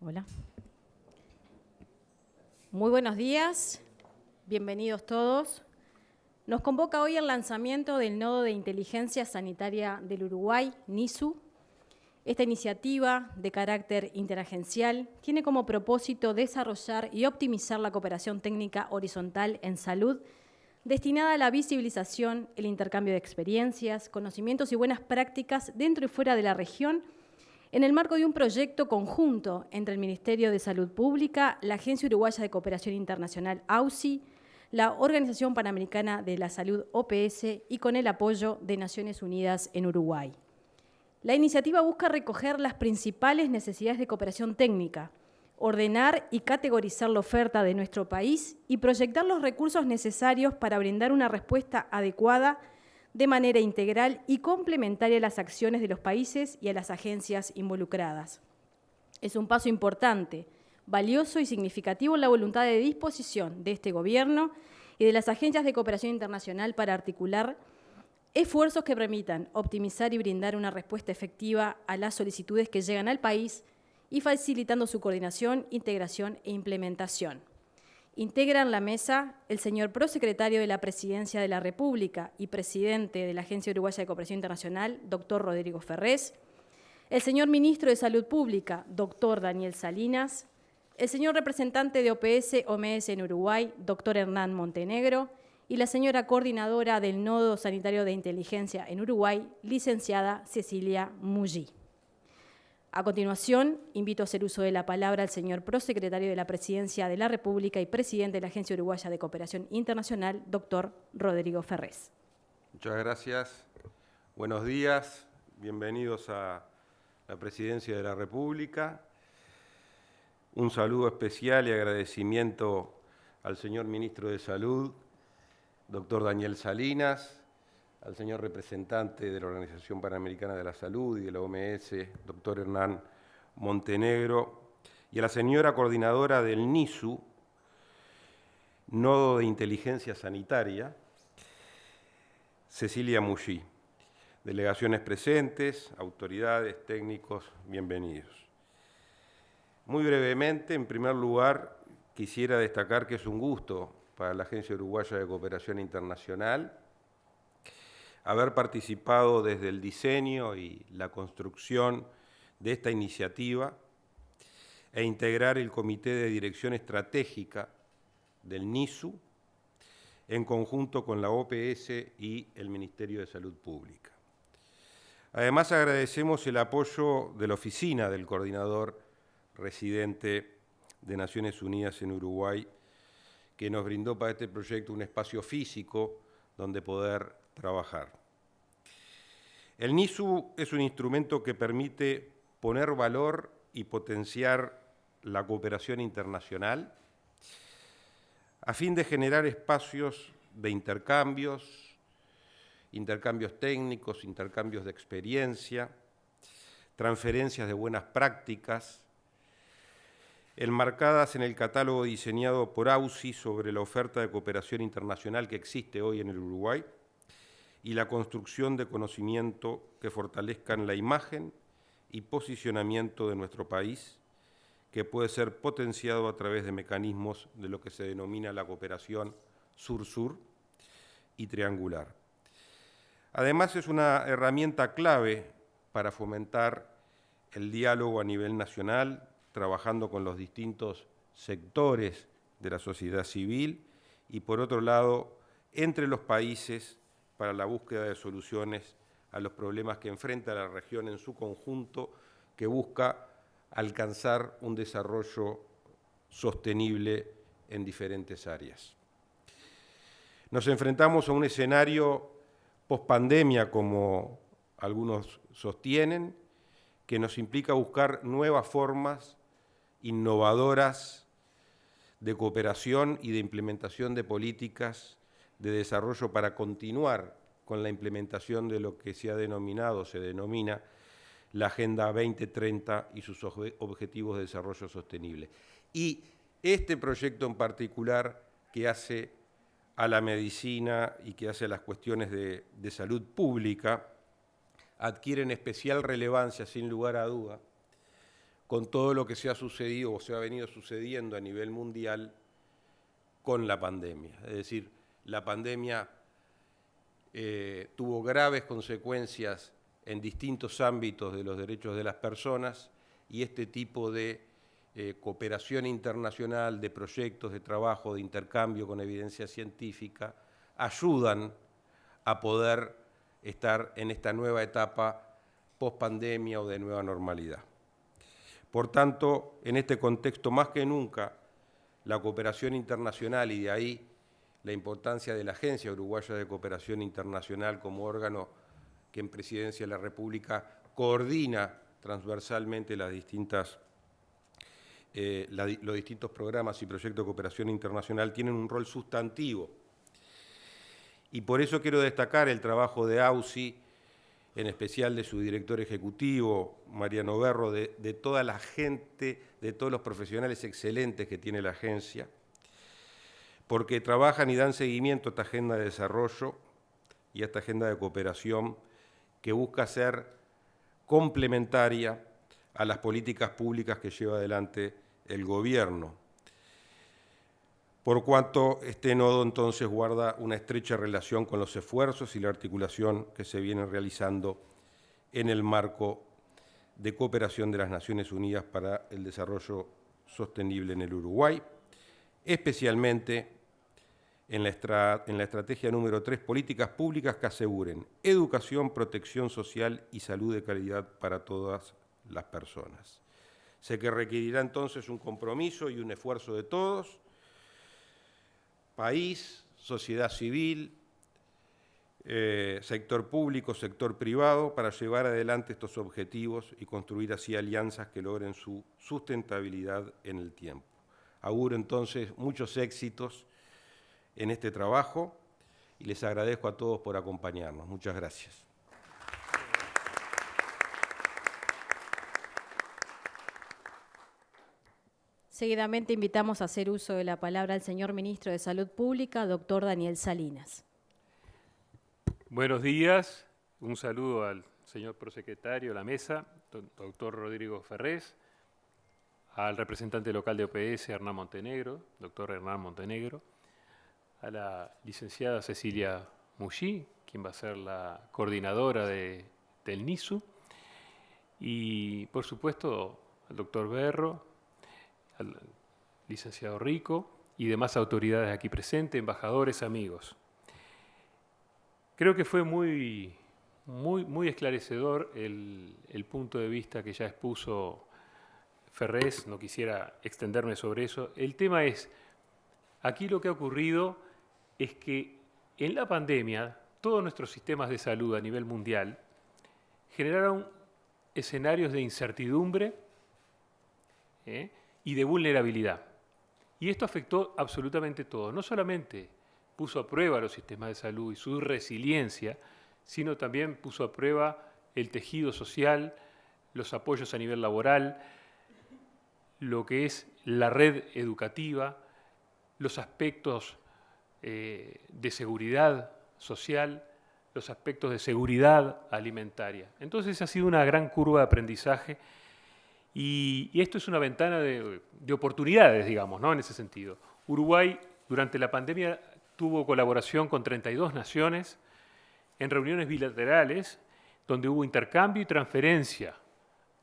Hola. Muy buenos días, bienvenidos todos. Nos convoca hoy el lanzamiento del Nodo de Inteligencia Sanitaria del Uruguay, NISU. Esta iniciativa de carácter interagencial tiene como propósito desarrollar y optimizar la cooperación técnica horizontal en salud destinada a la visibilización, el intercambio de experiencias, conocimientos y buenas prácticas dentro y fuera de la región en el marco de un proyecto conjunto entre el Ministerio de Salud Pública, la Agencia Uruguaya de Cooperación Internacional AUSI, la Organización Panamericana de la Salud OPS y con el apoyo de Naciones Unidas en Uruguay. La iniciativa busca recoger las principales necesidades de cooperación técnica, ordenar y categorizar la oferta de nuestro país y proyectar los recursos necesarios para brindar una respuesta adecuada de manera integral y complementaria a las acciones de los países y a las agencias involucradas. Es un paso importante, valioso y significativo en la voluntad de disposición de este Gobierno y de las agencias de cooperación internacional para articular esfuerzos que permitan optimizar y brindar una respuesta efectiva a las solicitudes que llegan al país y facilitando su coordinación, integración e implementación. Integran la mesa el señor prosecretario de la Presidencia de la República y presidente de la Agencia Uruguaya de Cooperación Internacional, doctor Rodrigo Ferrés, el señor ministro de Salud Pública, doctor Daniel Salinas, el señor representante de OPS-OMS en Uruguay, doctor Hernán Montenegro, y la señora coordinadora del Nodo Sanitario de Inteligencia en Uruguay, licenciada Cecilia Mullí. A continuación, invito a hacer uso de la palabra al señor prosecretario de la Presidencia de la República y presidente de la Agencia Uruguaya de Cooperación Internacional, doctor Rodrigo Ferrés. Muchas gracias. Buenos días. Bienvenidos a la Presidencia de la República. Un saludo especial y agradecimiento al señor Ministro de Salud, doctor Daniel Salinas, al señor representante de la Organización Panamericana de la Salud y de la OMS, doctor Hernán Montenegro, y a la señora coordinadora del NISU, Nodo de Inteligencia Sanitaria, Cecilia Mullí. Delegaciones presentes, autoridades, técnicos, bienvenidos. Muy brevemente, en primer lugar, quisiera destacar que es un gusto para la Agencia Uruguaya de Cooperación Internacional haber participado desde el diseño y la construcción de esta iniciativa e integrar el Comité de Dirección Estratégica del NISU en conjunto con la OPS y el Ministerio de Salud Pública. Además, agradecemos el apoyo de la Oficina del Coordinador Residente de Naciones Unidas en Uruguay, que nos brindó para este proyecto un espacio físico donde poder trabajar. El NISU es un instrumento que permite poner valor y potenciar la cooperación internacional a fin de generar espacios de intercambios técnicos, intercambios de experiencia, transferencias de buenas prácticas, enmarcadas en el catálogo diseñado por AUSI sobre la oferta de cooperación internacional que existe hoy en el Uruguay y la construcción de conocimiento que fortalezcan la imagen y posicionamiento de nuestro país, que puede ser potenciado a través de mecanismos de lo que se denomina la cooperación sur-sur y triangular. Además, es una herramienta clave para fomentar el diálogo a nivel nacional, trabajando con los distintos sectores de la sociedad civil y, por otro lado, entre los países para la búsqueda de soluciones a los problemas que enfrenta la región en su conjunto, que busca alcanzar un desarrollo sostenible en diferentes áreas. Nos enfrentamos a un escenario pospandemia, como algunos sostienen, que nos implica buscar nuevas formas innovadoras de cooperación y de implementación de políticas de desarrollo para continuar con la implementación de lo que se denomina la Agenda 2030 y sus objetivos de desarrollo sostenible. Y este proyecto en particular, que hace a la medicina y que hace a las cuestiones de salud pública, adquieren especial relevancia, sin lugar a duda, con todo lo que se ha sucedido o se ha venido sucediendo a nivel mundial con la pandemia. Es decir, la pandemia tuvo graves consecuencias en distintos ámbitos de los derechos de las personas y este tipo de cooperación internacional, de proyectos de trabajo, de intercambio con evidencia científica, ayudan a poder estar en esta nueva etapa post-pandemia o de nueva normalidad. Por tanto, en este contexto, más que nunca, la cooperación internacional y de ahí la importancia de la Agencia Uruguaya de Cooperación Internacional como órgano que en Presidencia de la República coordina transversalmente los distintos programas y proyectos de cooperación internacional, tienen un rol sustantivo. Y por eso quiero destacar el trabajo de AUSI, en especial de su director ejecutivo, Mariano Berro, de toda la gente, de todos los profesionales excelentes que tiene la agencia, porque trabajan y dan seguimiento a esta agenda de desarrollo y a esta agenda de cooperación que busca ser complementaria a las políticas públicas que lleva adelante el gobierno. Por cuanto este nodo entonces guarda una estrecha relación con los esfuerzos y la articulación que se vienen realizando en el marco de cooperación de las Naciones Unidas para el Desarrollo Sostenible en el Uruguay, especialmente en la estrategia número 3, políticas públicas que aseguren educación, protección social y salud de calidad para todas las personas. Sé que requerirá entonces un compromiso y un esfuerzo de todos, país, sociedad civil, sector público, sector privado, para llevar adelante estos objetivos y construir así alianzas que logren su sustentabilidad en el tiempo. Auguro entonces muchos éxitos en este trabajo y les agradezco a todos por acompañarnos. Muchas gracias. Seguidamente invitamos a hacer uso de la palabra al señor Ministro de Salud Pública, doctor Daniel Salinas. Buenos días, un saludo al señor prosecretario de la mesa, doctor Rodrigo Ferrés, al representante local de OPS, Hernán Montenegro, doctor Hernán Montenegro, a la licenciada Cecilia Mují, quien va a ser la coordinadora del NISU, y por supuesto al doctor Berro, al licenciado Rico y demás autoridades aquí presentes, embajadores, amigos. Creo que fue muy esclarecedor el punto de vista que ya expuso Ferrés, no quisiera extenderme sobre eso. El tema es, aquí lo que ha ocurrido es que en la pandemia todos nuestros sistemas de salud a nivel mundial generaron escenarios de incertidumbre y de vulnerabilidad. Y esto afectó absolutamente todo. No solamente puso a prueba los sistemas de salud y su resiliencia, sino también puso a prueba el tejido social, los apoyos a nivel laboral, lo que es la red educativa, los aspectos de seguridad social, los aspectos de seguridad alimentaria. Entonces ha sido una gran curva de aprendizaje y esto es una ventana de oportunidades, digamos, ¿no? En ese sentido. Uruguay, durante la pandemia, tuvo colaboración con 32 naciones en reuniones bilaterales donde hubo intercambio y transferencia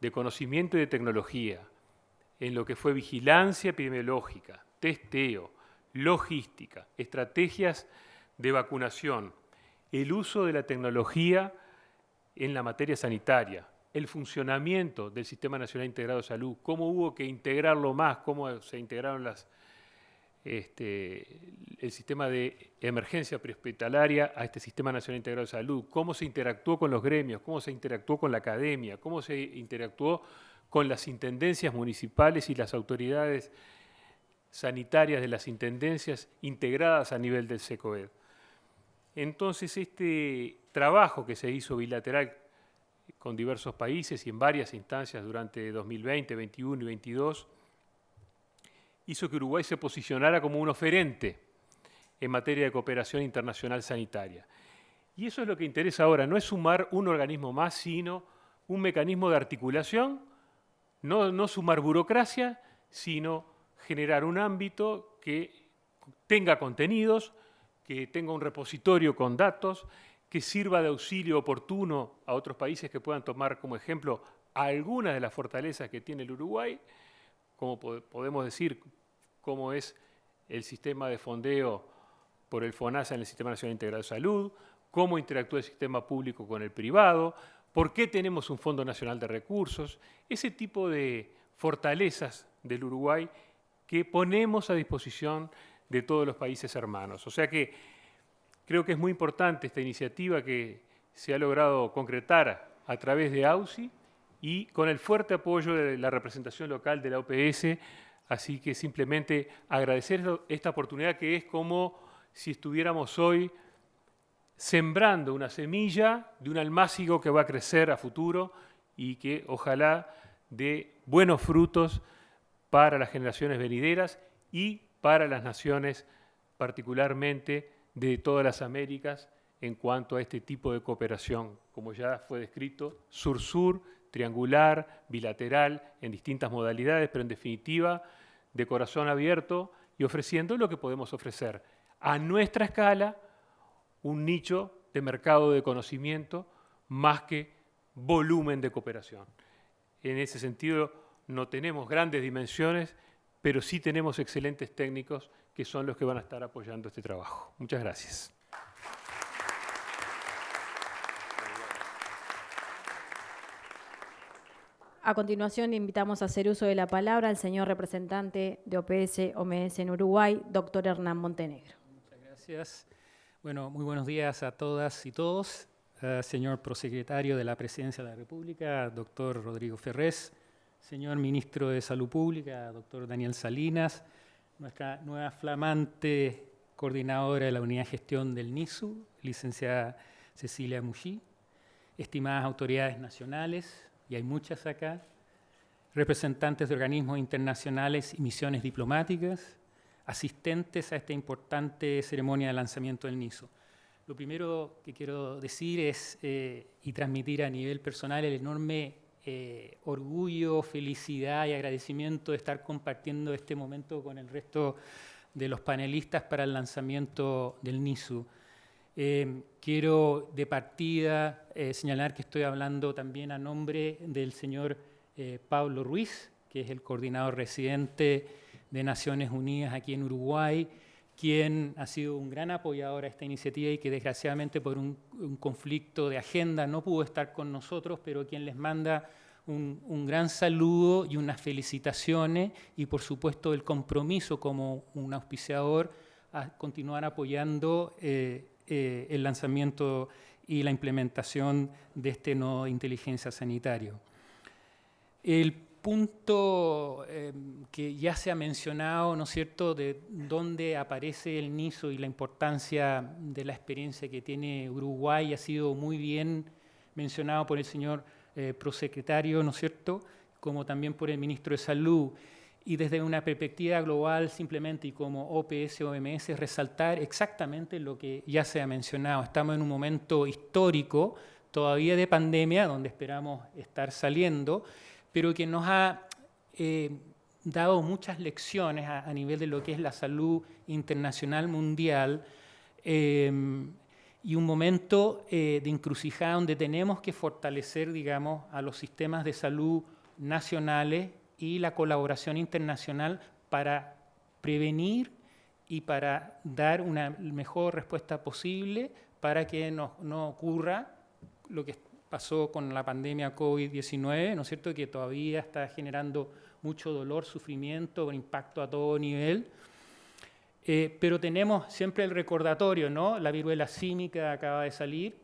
de conocimiento y de tecnología en lo que fue vigilancia epidemiológica, testeo, logística, estrategias de vacunación, el uso de la tecnología en la materia sanitaria, el funcionamiento del Sistema Nacional Integrado de Salud, cómo hubo que integrarlo más, cómo se integraron el sistema de emergencia prehospitalaria a este Sistema Nacional Integrado de Salud, cómo se interactuó con los gremios, cómo se interactuó con la academia, cómo se interactuó con las intendencias municipales y las autoridades sanitarias de las intendencias integradas a nivel del SECOED. Entonces, este trabajo que se hizo bilateral con diversos países y en varias instancias durante 2020, 2021 y 2022, hizo que Uruguay se posicionara como un oferente en materia de cooperación internacional sanitaria. Y eso es lo que interesa ahora, no es sumar un organismo más, sino un mecanismo de articulación no sumar burocracia, sino generar un ámbito que tenga contenidos, que tenga un repositorio con datos, que sirva de auxilio oportuno a otros países que puedan tomar como ejemplo algunas de las fortalezas que tiene el Uruguay, como podemos decir cómo es el sistema de fondeo por el FONASA en el Sistema Nacional Integrado de Salud, cómo interactúa el sistema público con el privado, por qué tenemos un Fondo Nacional de Recursos, ese tipo de fortalezas del Uruguay que ponemos a disposición de todos los países hermanos. O sea que creo que es muy importante esta iniciativa que se ha logrado concretar a través de AUSI y con el fuerte apoyo de la representación local de la OPS, así que simplemente agradecer esta oportunidad que es como si estuviéramos hoy sembrando una semilla de un almácigo que va a crecer a futuro y que ojalá dé buenos frutos para las generaciones venideras y para las naciones, particularmente de todas las Américas, en cuanto a este tipo de cooperación, como ya fue descrito, sur-sur, triangular, bilateral, en distintas modalidades, pero en definitiva, de corazón abierto y ofreciendo lo que podemos ofrecer a nuestra escala, un nicho de mercado de conocimiento más que volumen de cooperación. En ese sentido, no tenemos grandes dimensiones, pero sí tenemos excelentes técnicos que son los que van a estar apoyando este trabajo. Muchas gracias. A continuación, invitamos a hacer uso de la palabra al señor representante de OPS-OMS en Uruguay, doctor Hernán Montenegro. Muchas gracias. Bueno, muy buenos días a todas y todos. Señor prosecretario de la Presidencia de la República, doctor Rodrigo Ferrés, señor ministro de Salud Pública, doctor Daniel Salinas, nuestra nueva flamante coordinadora de la Unidad de Gestión del NISU, licenciada Cecilia Mují, estimadas autoridades nacionales, y hay muchas acá, representantes de organismos internacionales y misiones diplomáticas, asistentes a esta importante ceremonia de lanzamiento del NISU. Lo primero que quiero decir es, y transmitir a nivel personal, el enorme orgullo, felicidad y agradecimiento de estar compartiendo este momento con el resto de los panelistas para el lanzamiento del NISU. Quiero de partida señalar que estoy hablando también a nombre del señor Pablo Ruiz, que es el coordinador residente de Naciones Unidas aquí en Uruguay, quien ha sido un gran apoyador a esta iniciativa y que desgraciadamente por un conflicto de agenda no pudo estar con nosotros, pero quien les manda un gran saludo y unas felicitaciones y por supuesto el compromiso como un auspiciador a continuar apoyando el lanzamiento y la implementación de este nodo de inteligencia sanitario. El punto que ya se ha mencionado, ¿no es cierto?, de dónde aparece el NISU y la importancia de la experiencia que tiene Uruguay ha sido muy bien mencionado por el señor prosecretario, ¿no es cierto?, como también por el ministro de Salud. Y desde una perspectiva global simplemente y como OPS-OMS resaltar exactamente lo que ya se ha mencionado. Estamos en un momento histórico todavía de pandemia, donde esperamos estar saliendo, pero que nos ha dado muchas lecciones a nivel de lo que es la salud internacional mundial y un momento de encrucijada donde tenemos que fortalecer, digamos, a los sistemas de salud nacionales y la colaboración internacional para prevenir y para dar una mejor respuesta posible para que no ocurra lo que pasó con la pandemia COVID-19, ¿no es cierto?, que todavía está generando mucho dolor, sufrimiento, un impacto a todo nivel. Pero tenemos siempre el recordatorio, ¿no? La viruela símica acaba de salir,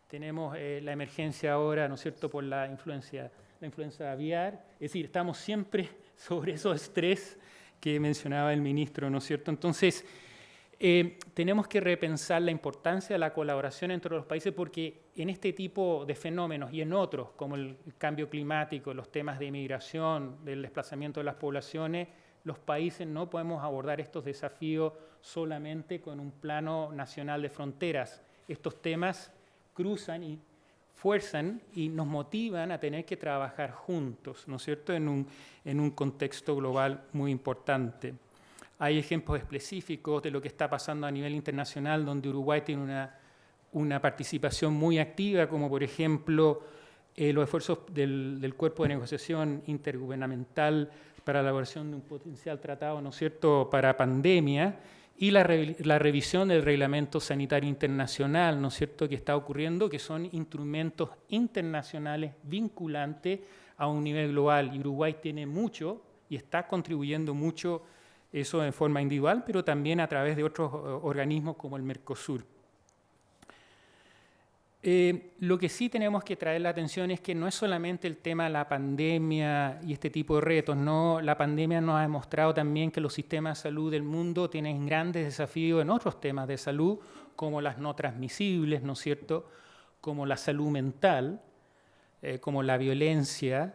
tenemos la emergencia ahora, ¿no es cierto?, por la influenza aviar, es decir, estamos siempre sobre esos estrés que mencionaba el ministro, ¿no es cierto? Entonces, tenemos que repensar la importancia de la colaboración entre los países porque en este tipo de fenómenos y en otros, como el cambio climático, los temas de inmigración, del desplazamiento de las poblaciones, los países no podemos abordar estos desafíos solamente con un plano nacional de fronteras. Estos temas cruzan y fuerzan y nos motivan a tener que trabajar juntos, ¿no es cierto?, en un contexto global muy importante. Hay ejemplos específicos de lo que está pasando a nivel internacional, donde Uruguay tiene una participación muy activa, como por ejemplo los esfuerzos del Cuerpo de Negociación Intergubernamental para la elaboración de un potencial tratado, ¿no es cierto?, para pandemia, y la revisión del Reglamento Sanitario Internacional, ¿no es cierto?, que está ocurriendo, que son instrumentos internacionales vinculantes a un nivel global. Y Uruguay tiene mucho y está contribuyendo mucho, eso en forma individual, pero también a través de otros organismos como el Mercosur. Lo que sí tenemos que traer la atención es que no es solamente el tema de la pandemia y este tipo de retos, ¿no? La pandemia nos ha demostrado también que los sistemas de salud del mundo tienen grandes desafíos en otros temas de salud, como las no transmisibles, ¿no es cierto?, como la salud mental, como la violencia,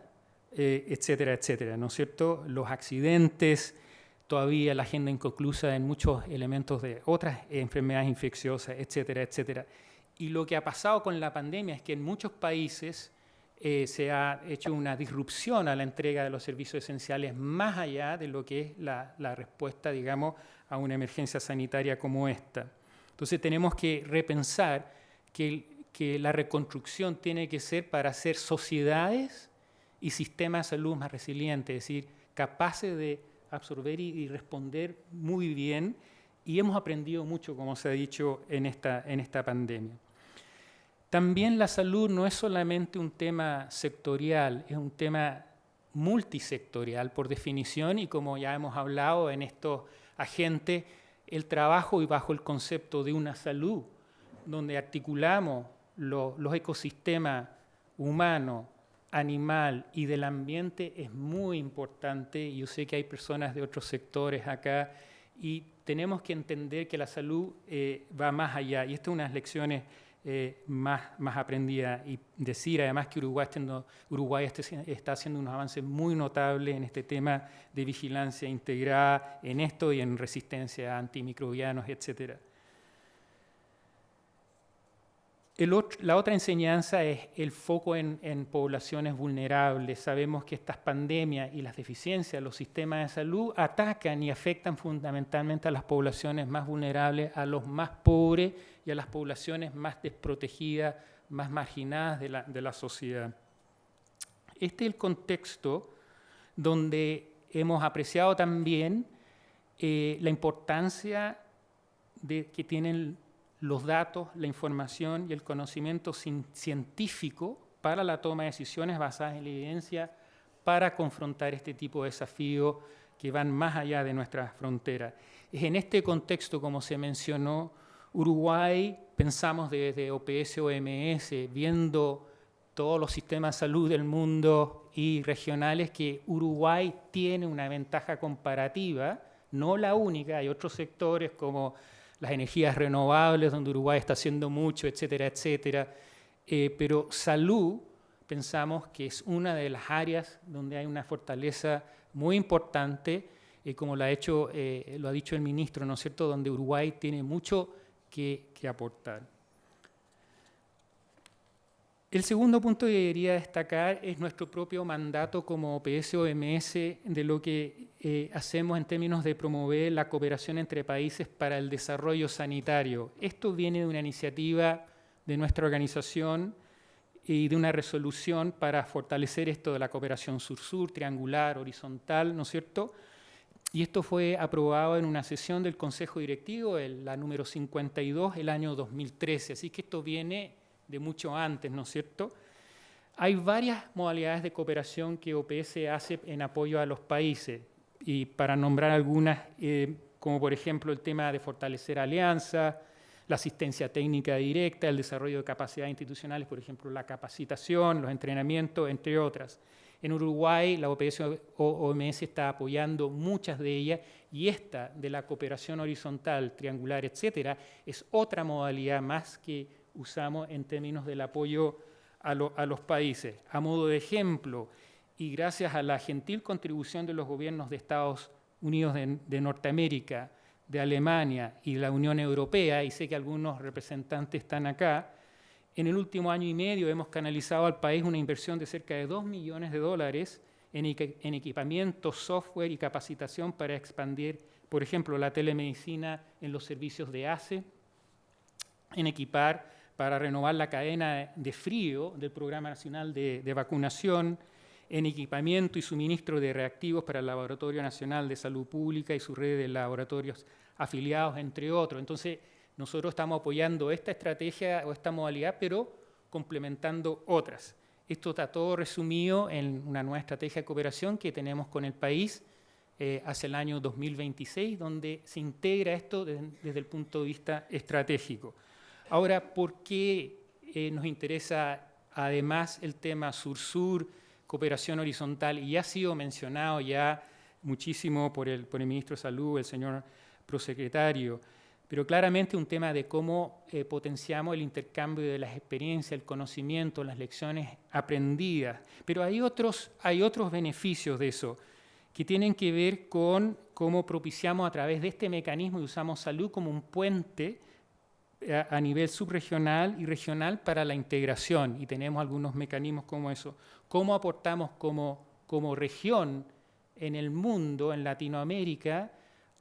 etcétera, etcétera, ¿no es cierto?, los accidentes, todavía la agenda inconclusa en muchos elementos de otras enfermedades infecciosas, etcétera, etcétera. Y lo que ha pasado con la pandemia es que en muchos países se ha hecho una disrupción a la entrega de los servicios esenciales más allá de lo que es la respuesta, digamos, a una emergencia sanitaria como esta. Entonces tenemos que repensar que la reconstrucción tiene que ser para hacer sociedades y sistemas de salud más resilientes, es decir, capaces de absorber y responder muy bien, y hemos aprendido mucho, como se ha dicho, en esta pandemia. También la salud no es solamente un tema sectorial, es un tema multisectorial por definición, y como ya hemos hablado en estos agentes, el trabajo y bajo el concepto de una salud, donde articulamos los ecosistemas humano, animal y del ambiente, es muy importante. Yo sé que hay personas de otros sectores acá y tenemos que entender que la salud va más allá, y estas son unas lecciones más aprendidas, y decir además que Uruguay está haciendo unos avances muy notables en este tema de vigilancia integrada en esto y en resistencia a antimicrobianos, etc. La otra enseñanza es el foco en poblaciones vulnerables. Sabemos que estas pandemias y las deficiencias de los sistemas de salud atacan y afectan fundamentalmente a las poblaciones más vulnerables, a los más pobres y a las poblaciones más desprotegidas, más marginadas de la sociedad. Este es el contexto donde hemos apreciado también la importancia que tienen los datos, la información y el conocimiento científico para la toma de decisiones basadas en la evidencia para confrontar este tipo de desafíos que van más allá de nuestras fronteras. Es en este contexto, como se mencionó, Uruguay, pensamos desde OPS, OMS, viendo todos los sistemas de salud del mundo y regionales, que Uruguay tiene una ventaja comparativa, no la única, hay otros sectores como las energías renovables, donde Uruguay está haciendo mucho, etcétera, etcétera. Pero salud, pensamos que es una de las áreas donde hay una fortaleza muy importante, como lo ha dicho el ministro, ¿no es cierto?, donde Uruguay tiene mucho que aportar. El segundo punto que quería destacar es nuestro propio mandato como OPS-OMS de lo que hacemos en términos de promover la cooperación entre países para el desarrollo sanitario. Esto viene de una iniciativa de nuestra organización y de una resolución para fortalecer esto de la cooperación sur-sur, triangular, horizontal, ¿no es cierto? Y esto fue aprobado en una sesión del Consejo Directivo, la número 52, el año 2013. Así que esto viene de mucho antes, ¿no es cierto? Hay varias modalidades de cooperación que OPS hace en apoyo a los países, y para nombrar algunas, como por ejemplo el tema de fortalecer alianzas, la asistencia técnica directa, el desarrollo de capacidades institucionales, por ejemplo la capacitación, los entrenamientos, entre otras. En Uruguay la OPS-OMS está apoyando muchas de ellas, y esta de la cooperación horizontal, triangular, etcétera, es otra modalidad más que usamos en términos del apoyo a los países. A modo de ejemplo, y gracias a la gentil contribución de los gobiernos de Estados Unidos de Norteamérica, de Alemania y de la Unión Europea, y sé que algunos representantes están acá, En el último año y medio hemos canalizado al país una inversión de cerca de $2 millones en equipamiento, software y capacitación para expandir, por ejemplo, la telemedicina en los servicios de ACE, en equipar para renovar la cadena de frío del Programa Nacional de Vacunación, en equipamiento y suministro de reactivos para el Laboratorio Nacional de Salud Pública y su red de laboratorios afiliados, entre otros. Entonces, nosotros estamos apoyando esta estrategia o esta modalidad, pero complementando otras. Esto está todo resumido en una nueva estrategia de cooperación que tenemos con el país hacia el año 2026, donde se integra esto desde el punto de vista estratégico. Ahora, ¿por qué nos interesa además el tema sur-sur, cooperación horizontal? Y ha sido mencionado ya muchísimo por el ministro de Salud, el señor prosecretario, pero claramente un tema de cómo potenciamos el intercambio de las experiencias, el conocimiento, las lecciones aprendidas. Pero hay otros beneficios de eso, que tienen que ver con cómo propiciamos a través de este mecanismo y usamos salud como un puente a nivel subregional y regional para la integración, y tenemos algunos mecanismos como eso. ¿Cómo aportamos como región en el mundo, en Latinoamérica,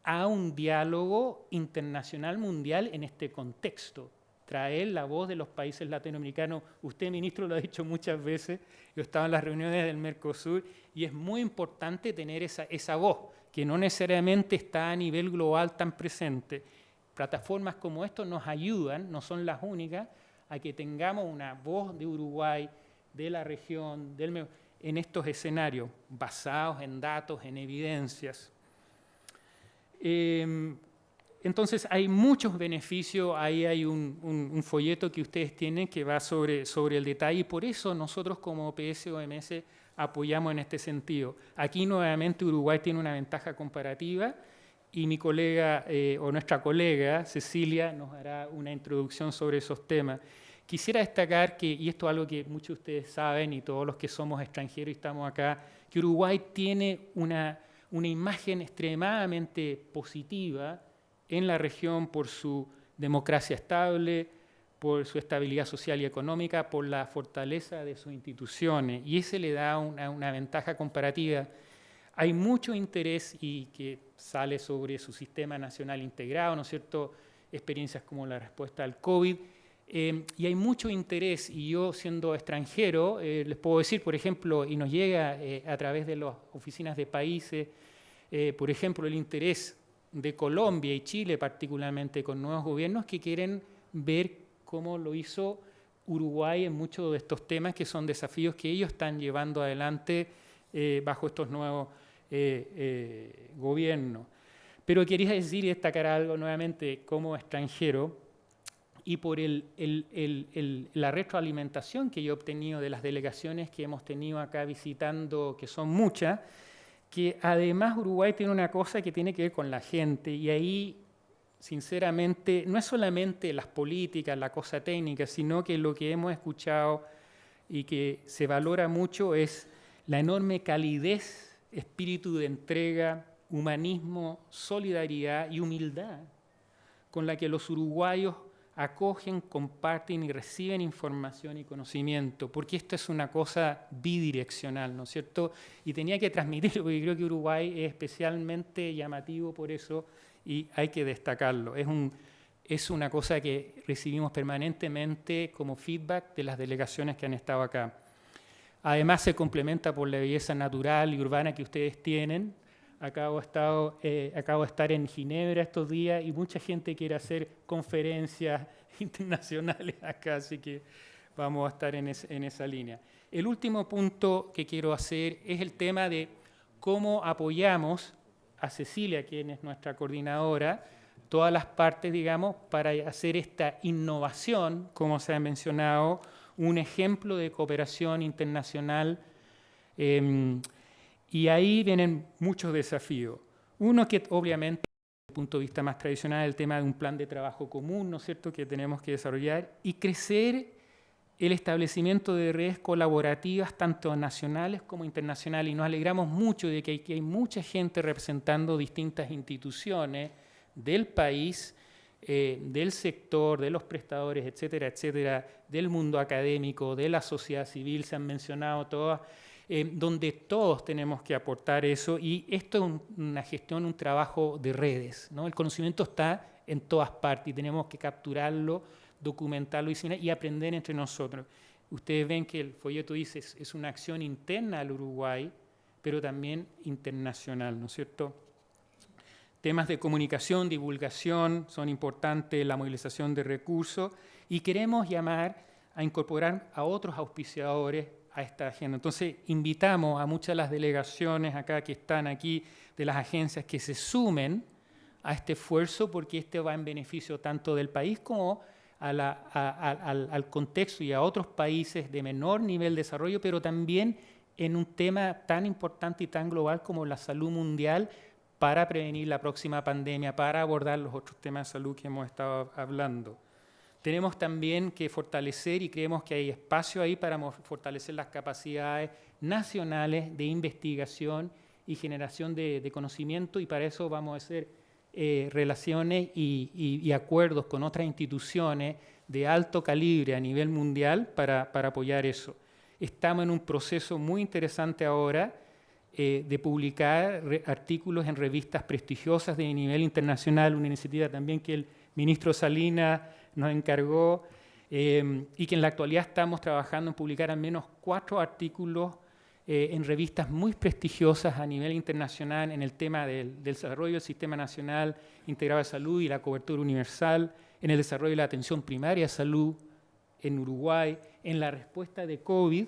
a un diálogo internacional mundial en este contexto? Traer la voz de los países latinoamericanos. Usted, ministro, lo ha dicho muchas veces, yo he estado en las reuniones del Mercosur, y es muy importante tener esa voz, que no necesariamente está a nivel global tan presente. Plataformas como esto nos ayudan, no son las únicas, a que tengamos una voz de Uruguay, de la región, en estos escenarios, basados en datos, en evidencias. Entonces hay muchos beneficios, ahí hay un folleto que ustedes tienen que va sobre el detalle, y por eso nosotros como OPS-OMS apoyamos en este sentido. Aquí nuevamente Uruguay tiene una ventaja comparativa, y mi colega o nuestra colega Cecilia nos hará una introducción sobre esos temas. Quisiera destacar que, y esto es algo que muchos de ustedes saben y todos los que somos extranjeros y estamos acá, que Uruguay tiene una imagen extremadamente positiva en la región por su democracia estable, por su estabilidad social y económica, por la fortaleza de sus instituciones, y ese le da una ventaja comparativa. Hay mucho interés y que sale sobre su sistema nacional integrado, ¿no es cierto?, experiencias como la respuesta al COVID, y hay mucho interés, y yo siendo extranjero, les puedo decir, por ejemplo, y nos llega a través de las oficinas de países, por ejemplo, el interés de Colombia y Chile particularmente con nuevos gobiernos que quieren ver cómo lo hizo Uruguay en muchos de estos temas que son desafíos que ellos están llevando adelante bajo estos nuevos gobiernos. Pero quería decir y destacar algo nuevamente como extranjero, y por la retroalimentación que yo he obtenido de las delegaciones que hemos tenido acá visitando, que son muchas, que además Uruguay tiene una cosa que tiene que ver con la gente, y ahí, sinceramente, no es solamente las políticas, la cosa técnica, sino que lo que hemos escuchado y que se valora mucho es la enorme calidez, espíritu de entrega, humanismo, solidaridad y humildad con la que los uruguayos acogen, comparten y reciben información y conocimiento, porque esto es una cosa bidireccional, ¿no es cierto? Y tenía que transmitirlo, porque creo que Uruguay es especialmente llamativo por eso y hay que destacarlo. Es una cosa que recibimos permanentemente como feedback de las delegaciones que han estado acá. Además se complementa por la belleza natural y urbana que ustedes tienen. Acabo de estar en Ginebra estos días y mucha gente quiere hacer conferencias internacionales acá, así que vamos a estar en esa línea. El último punto que quiero hacer es el tema de cómo apoyamos a Cecilia, quien es nuestra coordinadora, todas las partes, digamos, para hacer esta innovación, como se ha mencionado, un ejemplo de cooperación internacional. Y ahí vienen muchos desafíos. Uno que obviamente, desde el punto de vista más tradicional, el tema de un plan de trabajo común, ¿no es cierto?, que tenemos que desarrollar, y crecer el establecimiento de redes colaborativas, tanto nacionales como internacionales. Y nos alegramos mucho de que hay mucha gente representando distintas instituciones del país del sector, de los prestadores, etcétera, etcétera, del mundo académico, de la sociedad civil, se han mencionado todas, donde todos tenemos que aportar eso, y esto es una gestión, un trabajo de redes, ¿no? El conocimiento está en todas partes y tenemos que capturarlo, documentarlo y aprender entre nosotros. Ustedes ven que el folleto dice es una acción interna al Uruguay, pero también internacional, ¿no es cierto? Temas de comunicación, divulgación, son importantes, la movilización de recursos, y queremos llamar a incorporar a otros auspiciadores a esta agenda. Entonces, invitamos a muchas de las delegaciones acá que están aquí, de las agencias, que se sumen a este esfuerzo, porque este va en beneficio tanto del país como al contexto y a otros países de menor nivel de desarrollo, pero también en un tema tan importante y tan global como la salud mundial, para prevenir la próxima pandemia, para abordar los otros temas de salud que hemos estado hablando. Tenemos también que fortalecer, y creemos que hay espacio ahí para fortalecer las capacidades nacionales de investigación y generación de conocimiento, y para eso vamos a hacer relaciones y acuerdos con otras instituciones de alto calibre a nivel mundial para apoyar eso. Estamos en un proceso muy interesante ahora de publicar artículos en revistas prestigiosas de nivel internacional, una iniciativa también que el ministro Salinas nos encargó, y que en la actualidad estamos trabajando en publicar al menos 4 artículos en revistas muy prestigiosas a nivel internacional en el tema del desarrollo del Sistema Nacional Integrado de Salud y la cobertura universal, en el desarrollo de la atención primaria de salud en Uruguay, en la respuesta de COVID,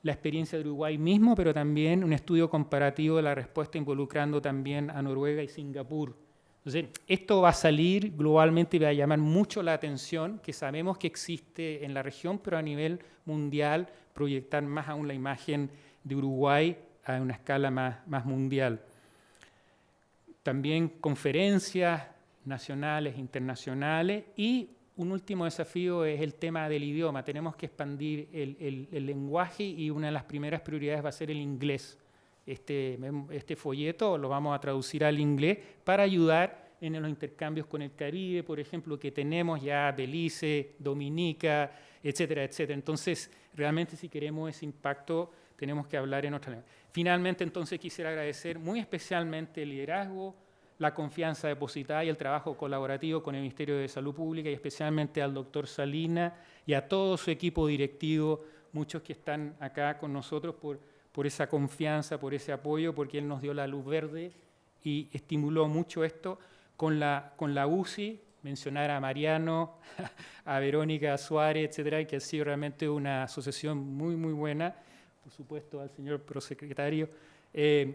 la experiencia de Uruguay mismo, pero también un estudio comparativo de la respuesta involucrando también a Noruega y Singapur. Entonces, esto va a salir globalmente y va a llamar mucho la atención, que sabemos que existe en la región, pero a nivel mundial, proyectar más aún la imagen de Uruguay a una escala más mundial. También conferencias nacionales, internacionales, y un último desafío es el tema del idioma. Tenemos que expandir el lenguaje, y una de las primeras prioridades va a ser el inglés. Este folleto lo vamos a traducir al inglés para ayudar en los intercambios con el Caribe, por ejemplo, que tenemos ya Belice, Dominica, etcétera, etcétera. Entonces, realmente si queremos ese impacto, tenemos que hablar en otra lengua. Finalmente, entonces, quisiera agradecer muy especialmente el liderazgo, la confianza depositada y el trabajo colaborativo con el Ministerio de Salud Pública, y especialmente al doctor Salinas y a todo su equipo directivo, muchos que están acá con nosotros, por esa confianza, por ese apoyo, porque él nos dio la luz verde y estimuló mucho esto. Con la UCI, mencionar a Mariano, a Verónica Suárez, etcétera, que ha sido realmente una asociación muy, muy buena. Por supuesto, al señor prosecretario,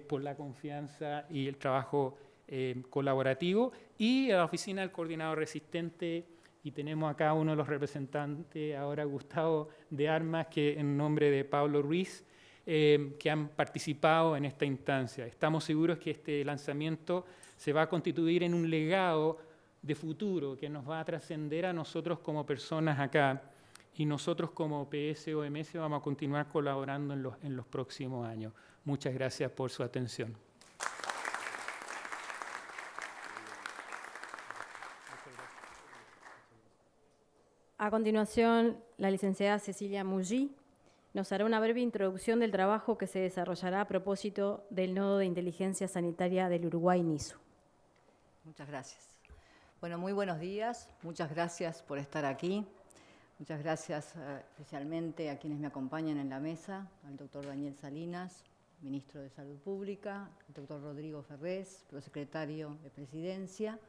por la confianza y el trabajo colaborativo, y a la oficina del coordinador resistente, y tenemos acá uno de los representantes, ahora Gustavo de Armas, que en nombre de Pablo Ruiz, que han participado en esta instancia. Estamos seguros que este lanzamiento se va a constituir en un legado de futuro que nos va a trascender a nosotros como personas acá, y nosotros como PS-OMS vamos a continuar colaborando en los próximos años. Muchas gracias por su atención. A continuación, la licenciada Cecilia Mullí nos hará una breve introducción del trabajo que se desarrollará a propósito del Nodo de Inteligencia Sanitaria del Uruguay, NISU. Muchas gracias. Bueno, muy buenos días. Muchas gracias por estar aquí. Muchas gracias especialmente a quienes me acompañan en la mesa, al doctor Daniel Salinas, ministro de Salud Pública, al doctor Rodrigo Ferrés, prosecretario de Presidencia,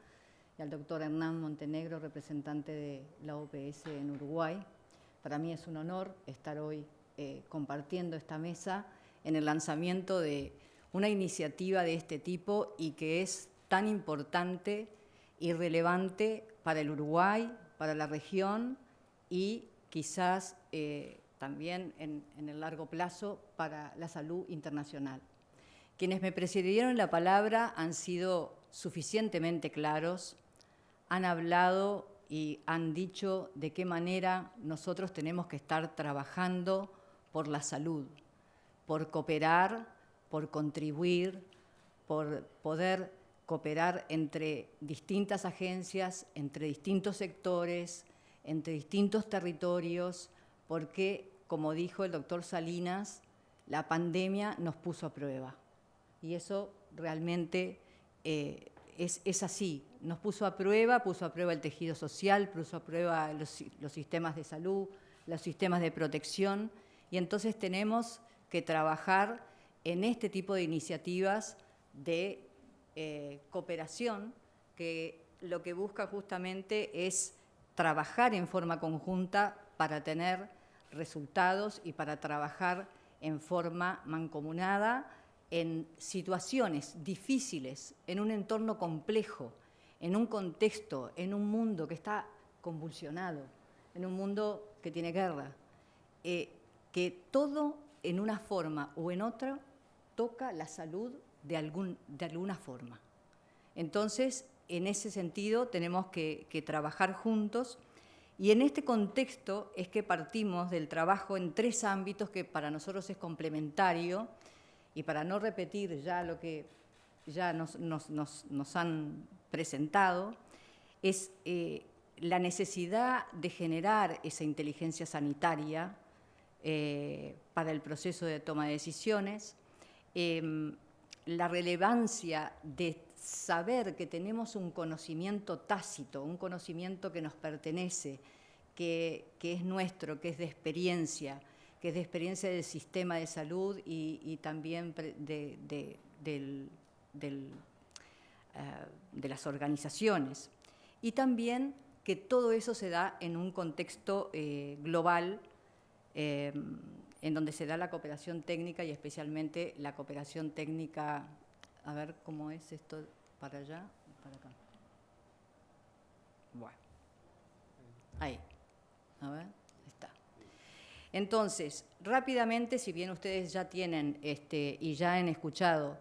y al doctor Hernán Montenegro, representante de la OPS en Uruguay. Para mí es un honor estar hoy compartiendo esta mesa en el lanzamiento de una iniciativa de este tipo, y que es tan importante y relevante para el Uruguay, para la región, y quizás también en el largo plazo para la salud internacional. Quienes me precedieron la palabra han sido suficientemente claros, han hablado y han dicho de qué manera nosotros tenemos que estar trabajando por la salud, por cooperar, por contribuir, por poder cooperar entre distintas agencias, entre distintos sectores, entre distintos territorios, porque, como dijo el doctor Salinas, la pandemia nos puso a prueba. Y eso realmente es así. Nos puso a prueba el tejido social, puso a prueba los sistemas de salud, los sistemas de protección, y entonces tenemos que trabajar en este tipo de iniciativas de cooperación, que lo que busca justamente es trabajar en forma conjunta para tener resultados y para trabajar en forma mancomunada en situaciones difíciles, en un entorno complejo, en un contexto, en un mundo que está convulsionado, en un mundo que tiene guerra, que todo en una forma o en otra toca la salud de alguna forma. Entonces, en ese sentido, tenemos que trabajar juntos, y en este contexto es que partimos del trabajo en 3 ámbitos que para nosotros es complementario, y para no repetir ya lo que ya nos han presentado, es la necesidad de generar esa inteligencia sanitaria para el proceso de toma de decisiones, la relevancia de saber que tenemos un conocimiento tácito, un conocimiento que nos pertenece, que es nuestro, que es de experiencia del sistema de salud y también de las organizaciones. Y también que todo eso se da en un contexto global, en donde se da la cooperación técnica, y especialmente la cooperación técnica. A ver cómo es esto, para allá, para acá. Bueno, ahí, a ver, está. Entonces, rápidamente, si bien ustedes ya tienen y ya han escuchado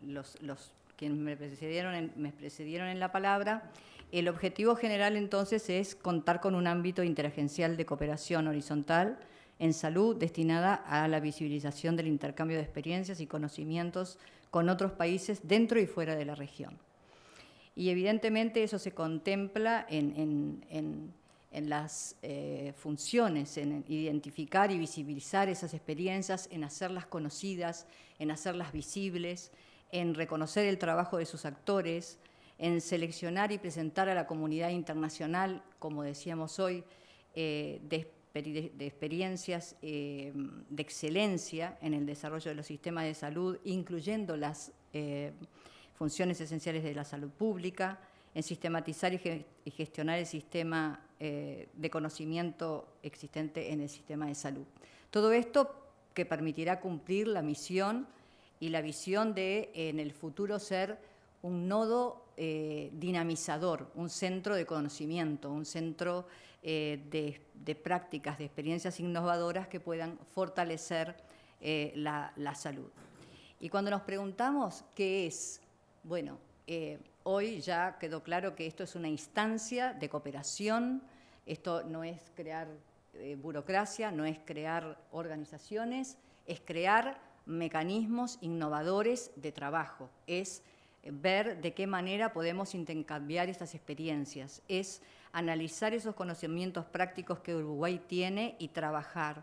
los quienes me precedieron en la palabra, el objetivo general entonces es contar con un ámbito interagencial de cooperación horizontal en salud destinada a la visibilización del intercambio de experiencias y conocimientos con otros países dentro y fuera de la región. Y evidentemente eso se contempla en las funciones, en identificar y visibilizar esas experiencias, en hacerlas conocidas, en hacerlas visibles, en reconocer el trabajo de sus actores, en seleccionar y presentar a la comunidad internacional, como decíamos hoy, de experiencias de excelencia en el desarrollo de los sistemas de salud, incluyendo las funciones esenciales de la salud pública, en sistematizar y gestionar el sistema de conocimiento existente en el sistema de salud. Todo esto que permitirá cumplir la misión y la visión de, en el futuro, ser un nodo dinamizador, un centro de conocimiento, un centro de prácticas, de experiencias innovadoras que puedan fortalecer la salud. Y cuando nos preguntamos qué es, bueno, hoy ya quedó claro que esto es una instancia de cooperación, esto no es crear burocracia, no es crear organizaciones, es crear mecanismos innovadores de trabajo, es ver de qué manera podemos intercambiar estas experiencias, es analizar esos conocimientos prácticos que Uruguay tiene y trabajar.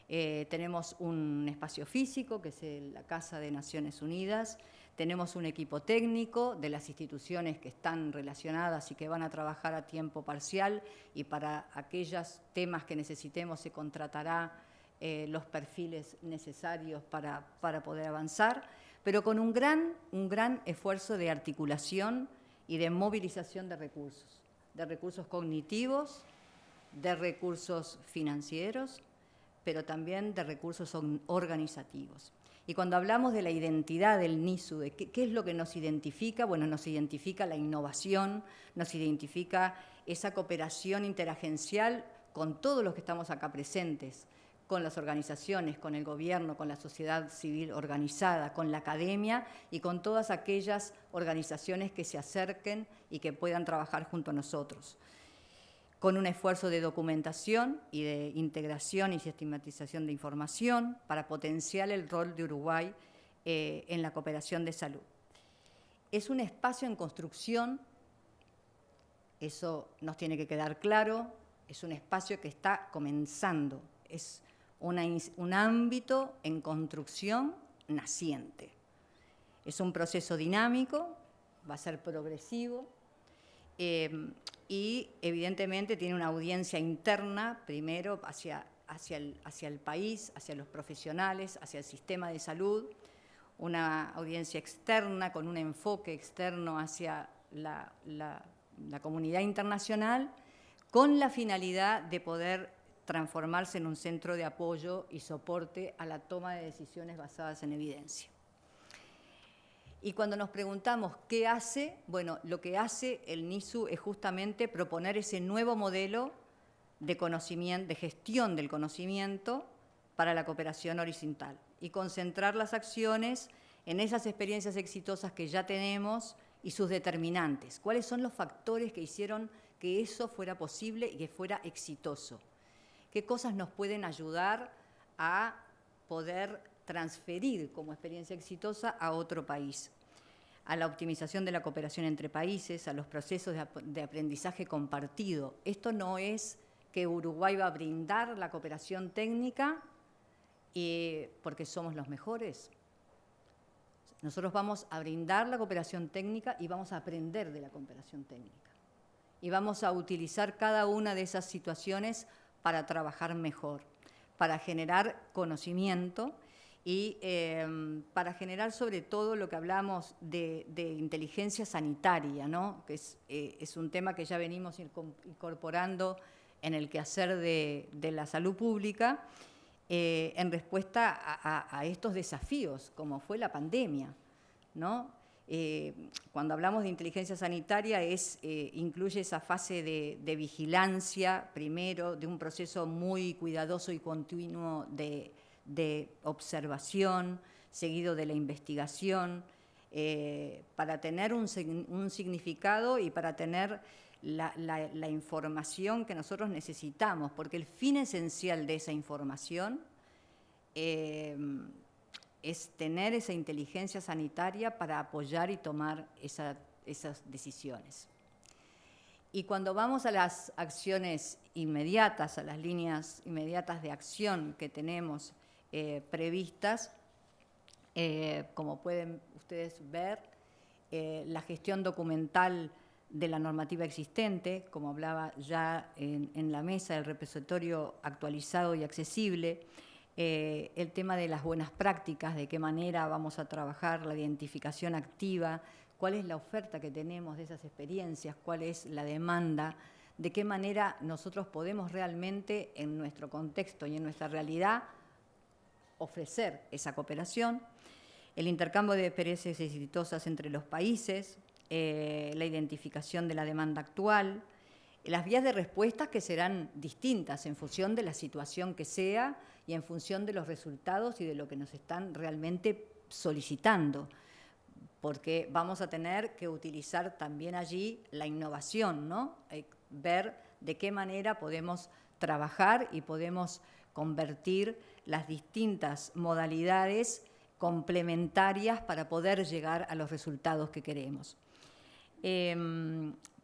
Tenemos un espacio físico, que es la Casa de Naciones Unidas, tenemos un equipo técnico de las instituciones que están relacionadas y que van a trabajar a tiempo parcial, y para aquellos temas que necesitemos se contratará los perfiles necesarios para poder avanzar, pero con un gran esfuerzo de articulación y de movilización de recursos cognitivos, de recursos financieros, pero también de recursos organizativos. Y cuando hablamos de la identidad del NISU, de qué es lo que nos identifica, bueno, nos identifica la innovación, nos identifica esa cooperación interagencial con todos los que estamos acá presentes, con las organizaciones, con el gobierno, con la sociedad civil organizada, con la academia y con todas aquellas organizaciones que se acerquen y que puedan trabajar junto a nosotros. con un esfuerzo de documentación y de integración y sistematización de información para potenciar el rol de Uruguay en la cooperación de salud. Es un espacio en construcción, eso nos tiene que quedar claro, es un espacio que está comenzando, es un ámbito en construcción naciente. Es un proceso dinámico, va a ser progresivo y evidentemente tiene una audiencia interna, primero hacia el país, hacia los profesionales, hacia el sistema de salud, una audiencia externa con un enfoque externo hacia la comunidad internacional, con la finalidad de poder transformarse en un centro de apoyo y soporte a la toma de decisiones basadas en evidencia. Y cuando nos preguntamos qué hace, bueno, lo que hace el NISU es justamente proponer ese nuevo modelo de conocimiento, de gestión del conocimiento para la cooperación horizontal y concentrar las acciones en esas experiencias exitosas que ya tenemos y sus determinantes. ¿Cuáles son los factores que hicieron que eso fuera posible y que fuera exitoso? ¿Qué cosas nos pueden ayudar a poder transferir como experiencia exitosa a otro país? A la optimización de la cooperación entre países, a los procesos de aprendizaje compartido. Esto no es que Uruguay va a brindar la cooperación técnica porque somos los mejores. Nosotros vamos a brindar la cooperación técnica y vamos a aprender de la cooperación técnica. Y vamos a utilizar cada una de esas situaciones para trabajar mejor, para generar conocimiento y para generar sobre todo lo que hablamos de inteligencia sanitaria, ¿no? Que es un tema que ya venimos incorporando en el quehacer de la salud pública en respuesta a estos desafíos, como fue la pandemia, ¿no? Cuando hablamos de inteligencia sanitaria incluye esa fase de vigilancia, primero, de un proceso muy cuidadoso y continuo de observación, seguido de la investigación, para tener un significado y para tener la información que nosotros necesitamos, porque el fin esencial de esa información es tener esa inteligencia sanitaria para apoyar y tomar esas decisiones. Y cuando vamos a las acciones inmediatas, a las líneas inmediatas de acción que tenemos previstas, como pueden ustedes ver, la gestión documental de la normativa existente, como hablaba ya en la mesa, el repositorio actualizado y accesible, el tema de las buenas prácticas, de qué manera vamos a trabajar la identificación activa, cuál es la oferta que tenemos de esas experiencias, cuál es la demanda, de qué manera nosotros podemos realmente en nuestro contexto y en nuestra realidad ofrecer esa cooperación, el intercambio de experiencias exitosas entre los países, la identificación de la demanda actual, las vías de respuesta que serán distintas en función de la situación que sea y en función de los resultados y de lo que nos están realmente solicitando, porque vamos a tener que utilizar también allí la innovación, ¿no? Ver de qué manera podemos trabajar y podemos convertir las distintas modalidades complementarias para poder llegar a los resultados que queremos.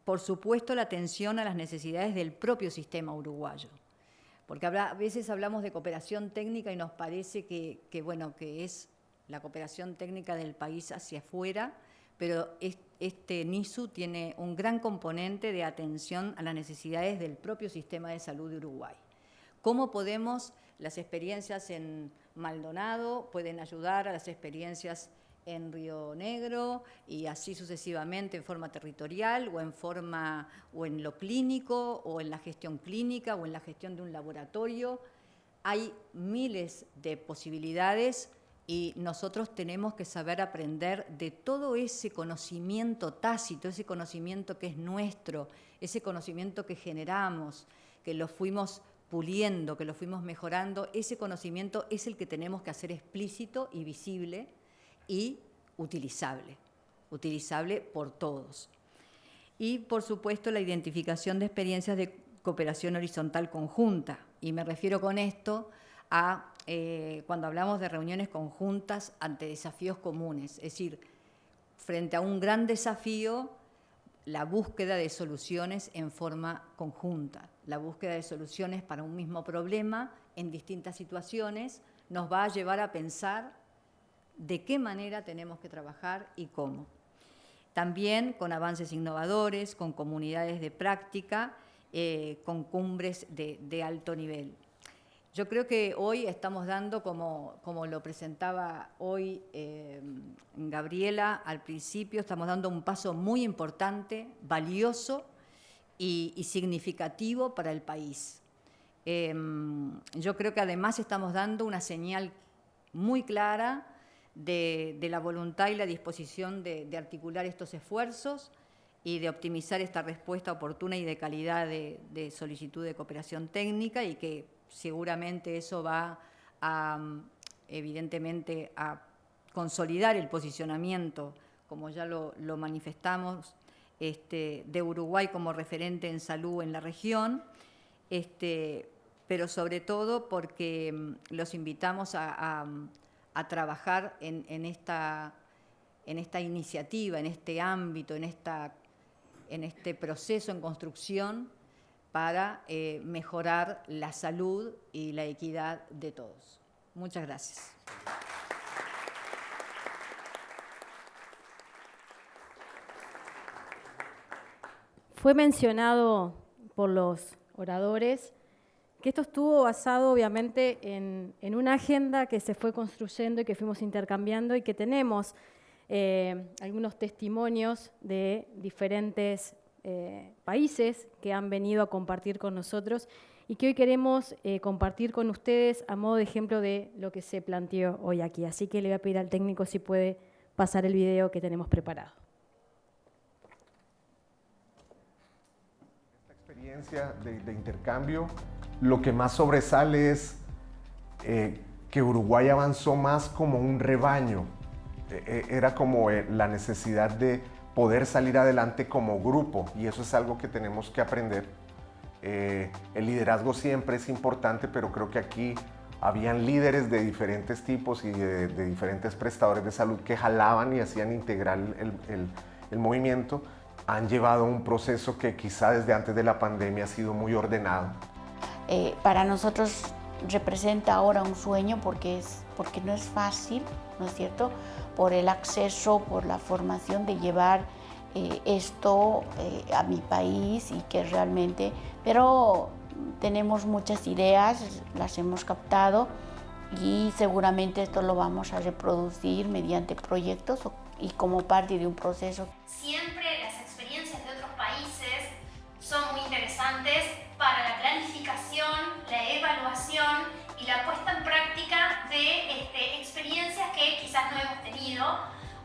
Por supuesto, la atención a las necesidades del propio sistema uruguayo, porque a veces hablamos de cooperación técnica y nos parece que es la cooperación técnica del país hacia afuera, pero este NISU tiene un gran componente de atención a las necesidades del propio sistema de salud de Uruguay. ¿Cómo podemos, las experiencias en Maldonado pueden ayudar a las experiencias en Río Negro y así sucesivamente en forma territorial o en lo clínico o en la gestión clínica o en la gestión de un laboratorio? Hay miles de posibilidades y nosotros tenemos que saber aprender de todo ese conocimiento tácito, ese conocimiento que es nuestro, ese conocimiento que generamos, que lo fuimos puliendo, que lo fuimos mejorando. Ese conocimiento es el que tenemos que hacer explícito y visible y utilizable por todos. Y, por supuesto, la identificación de experiencias cooperación horizontal conjunta. Y me refiero con esto a cuando hablamos de reuniones conjuntas ante desafíos comunes, es decir, frente a un gran desafío, la búsqueda de soluciones en forma conjunta, la búsqueda de soluciones para un mismo problema en distintas situaciones nos va a llevar a pensar de qué manera tenemos que trabajar y cómo. También con avances innovadores, con comunidades de práctica, con cumbres de alto nivel. Yo creo que hoy estamos dando, como lo presentaba hoy Gabriela al principio, estamos dando un paso muy importante, valioso y significativo para el país. Yo creo que además estamos dando una señal muy clara de la voluntad y la disposición de articular estos esfuerzos y de optimizar esta respuesta oportuna y de calidad de solicitud de cooperación técnica, y que seguramente eso va a, evidentemente, a consolidar el posicionamiento, como ya lo manifestamos, de Uruguay como referente en salud en la región, pero sobre todo porque los invitamos a trabajar en esta iniciativa, en este ámbito, en este proceso en construcción para mejorar la salud y la equidad de todos. Muchas gracias. Fue mencionado por los oradores que esto estuvo basado obviamente en una agenda que se fue construyendo y que fuimos intercambiando, y que tenemos algunos testimonios de diferentes países que han venido a compartir con nosotros y que hoy queremos compartir con ustedes a modo de ejemplo de lo que se planteó hoy aquí. Así que le voy a pedir al técnico si puede pasar el video que tenemos preparado. Esta experiencia de intercambio, lo que más sobresale es que Uruguay avanzó más como un rebaño. Era como la necesidad de poder salir adelante como grupo, y eso es algo que tenemos que aprender. El liderazgo siempre es importante, pero creo que aquí habían líderes de diferentes tipos y de diferentes prestadores de salud que jalaban y hacían integrar el movimiento. Han llevado un proceso que quizá desde antes de la pandemia ha sido muy ordenado. Para nosotros representa ahora un sueño porque no es fácil, ¿no es cierto?, por el acceso, por la formación de llevar esto a mi país, y que realmente, pero tenemos muchas ideas, las hemos captado, y seguramente esto lo vamos a reproducir mediante proyectos y como parte de un proceso. Siempre las experiencias de otros países son muy interesantes para la planificación, la evaluación y la puesta en práctica de experiencias que quizás no hemos tenido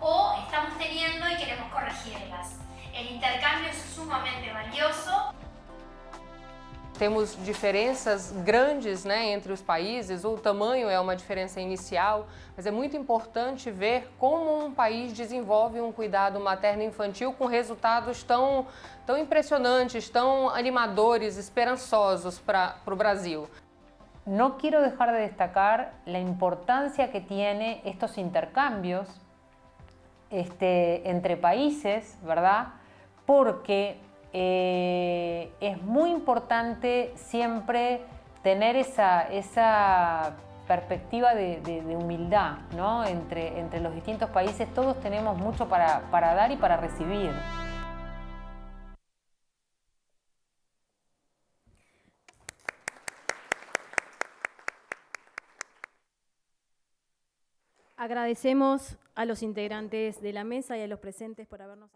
o estamos teniendo y queremos corregirlas. El intercambio es sumamente valioso. Temos diferenças grandes, né, entre os países, o tamanho é uma diferença inicial, mas é muito importante ver como um país desenvolve um cuidado materno-infantil com resultados tão impressionantes, tão animadores, esperançosos para o Brasil. No quiero dejar de destacar la importancia que tiene estos intercambios entre países, ¿verdad? Porque es muy importante siempre tener esa perspectiva de humildad, ¿no? Entre los distintos países. Todos tenemos mucho para dar y para recibir. Agradecemos a los integrantes de la mesa y a los presentes por habernos